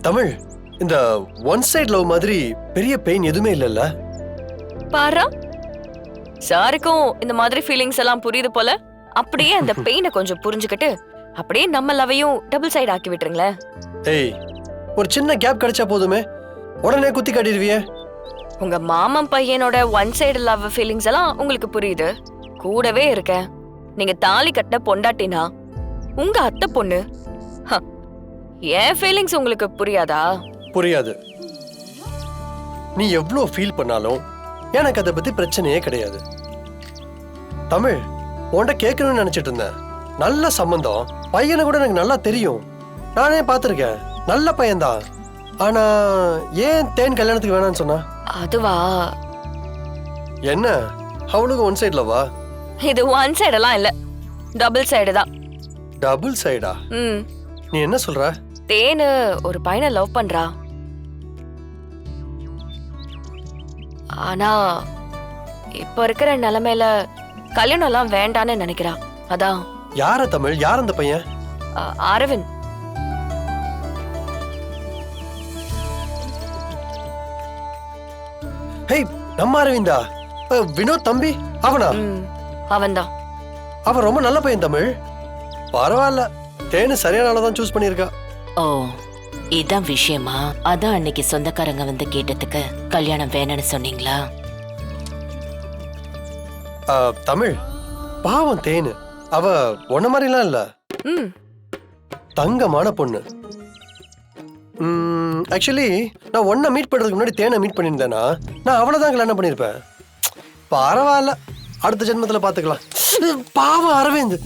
தமிழ், இந்த one side love மாதிரி பெரிய பெயின் எதுவுமே இல்லைல்ல? பாரா, சாருக்கும் இந்த மாதிரி ஃபீலிங்ஸ் எல்லாம் புரியுது போல. அப்படியே அந்த பெயினை கொஞ்சம் புரிஞ்சுக்கிட்டு அப்படியே நம்ம லவ்வையும் டபுள் சைடு ஆக்கி விட்டுருங்களேன். ஏய், ஒரு சின்ன கேப் கிடைச்சா போதுமே, உடனே குத்தி காட்டிடுவியே. உங்க மாமன் பையனோட ஒன் சைடு லவ் ஃபீலிங்ஸ் எல்லாம் உங்களுக்கு புரியுது. கூடவே இருக்க நீங்க தாலி கட்டின பொண்டாட்டினா உங்க அத்தை பொண்ணு. என் ஃபீலிங்ஸ் உங்களுக்கு புரியாதா? புரியாது. நீ எவ்வளோ ஃபீல் பண்ணாலும் எனக்கு அதை பத்தி பிரச்சனையே கிடையாது. தமிழ், உன்கிட்ட கேட்கணும்னு நினைச்சிட்டு இருந்தேன். நல்ல சம்பந்தம், பையனை கூட எனக்கு நல்லா தெரியும், நானே பார்த்துருக்கேன், நல்ல பையன்தான். ஆனா ஏன் தேன் கல்யாணத்துக்கு வேணாம்னு சொன்னா? அதுவா, என்ன அவளுக்கு ஒன் சைடுல வா? இது ஒன் சைடெல்லாம் இல்ல, டபுள் சைடு தான். டபுள் சைடா? நீ என்ன சொல்ற? தேனு ஒரு பையனை லவ் பண்றா. ஆனா இப்ப இருக்கிற நிலைமையில கல்யாணம் எல்லாம் வேண்டான்னு நினைக்கிறா. அதான். யார தமிழ்? யார் அந்த பையன்? அரவிந்த். ஹேய், நம்ம அரவிந்தா? வினோத் தம்பி அவனா? அவன்தான். அவன் ரொம்ப நல்ல பையன் தமிழ். பரவாயில்ல, தேனு சரியான ஆளதான் சூஸ் பண்ணிருக்கா. ஓ, இதான் விஷயமா? அதான் அன்னைக்கு சொந்தக்காரங்க வந்து கேட்டதுக்கு கல்யாணம் வேணும்னு சொன்னீங்களா? தமிழ், பாவம் தேனு, அவ ஒன்ன மாதிரிலாம் இல்ல, தங்கமான பொண்ணு. ஆக்சுவலி நான் ஒன்ன மீட் பண்றதுக்கு முன்னாடி தேனை மீட் பண்ணியிருந்தேன்னா நான் அவ்வளவுதான் கல்யாணம் பண்ணிருப்பேன். பரவாயில்ல, அடுத்த ஜென்மத்துல பாத்துக்கலாம். பாவம் அரவிந்த்,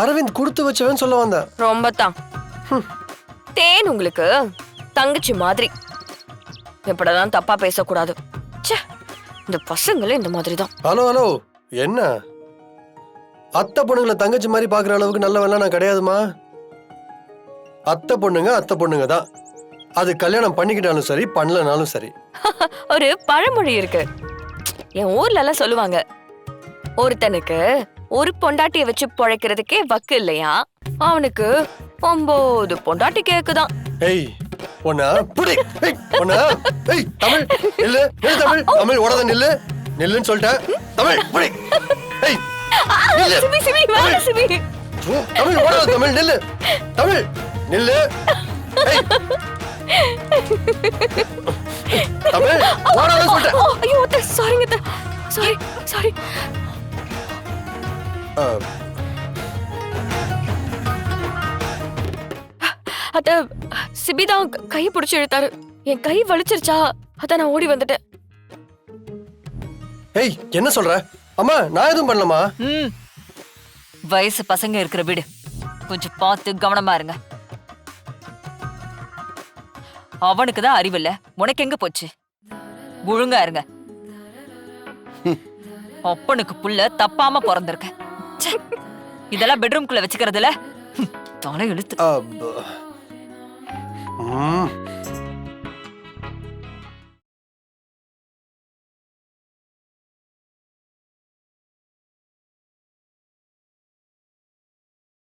அரவிந்த் கொடுத்து வச்சவன் சொல்ல வந்தேன். ரொம்ப தான். தேன் உங்களுக்கு தங்கச்சி மாதிரி. இப்படிதான் தப்பா பேசக்கூடாது. இந்த பசங்களே இந்த மாதிரி தான். ஹலோ ஹலோ, என்ன அத்தை பொண்ணுங்களை தங்கச்சி மாதிரி பாக்குற அளவுக்கு நல்லவெல்லாம் நான் கிடையாதுமா. அத்தை பொண்ணுங்க தான். அது கல்யாணம் பண்ணிக்கிட்டாலும் சரி, பண்ணலனாலும் சரி. ஒரு பழமொழி இருக்கு, என் ஊர்ல எல்லாம் சொல்லுவாங்க, ஒருத்தனுக்கு ஒரு பொண்டாட்டிய வச்சு பொழைக்கிறதுக்கே வக்கு இல்லையா, அவனுக்கு 9 பொண்டாட்டி கேக்குதான். ஏய், ஒண்ணா புடி. ஏய், ஒண்ணா. ஏய், தமிழ் நில்லு, நில்லு தமிழ். தமிழ் ஓடாத, நில்லு, நில்லுன்னு சொல்லிட்டேன். தமிழ் புடி. ஏய், நில்லு. சிபி சிபி வாங்க சிபி. தமிழ் ஓடாத, தமிழ் நில்லு. தமிழ் நில்லு. ஏய், தமிழ் ஓடாத சொல்லிட்டேன். ஐயோ, சாரிங்க, சாரி. அத சிபிதான் கையை பிடிச்சு இழுத்தாரு. என் கை வலிச்சிருச்சா, அத நான் ஓடி வந்துட்டேன். ஏய், என்ன சொல்ற? அம்மா, நான் எதுவும் பண்ணலமா. வயசு பசங்க இருக்கிற வீடு, கொஞ்சம் பார்த்து கவனமா இருங்க. அவனுக்கு தான் அறிவில்ல, உனக்கு எங்க போச்சு? ஒழுங்கா இருங்க. அப்பனுக்கு புள்ள தப்பாம பிறந்திருக்க. இதெல்லாம் பெட்ரூம்குள்ள வச்சுக்கிறதுல தலை இழுத்து.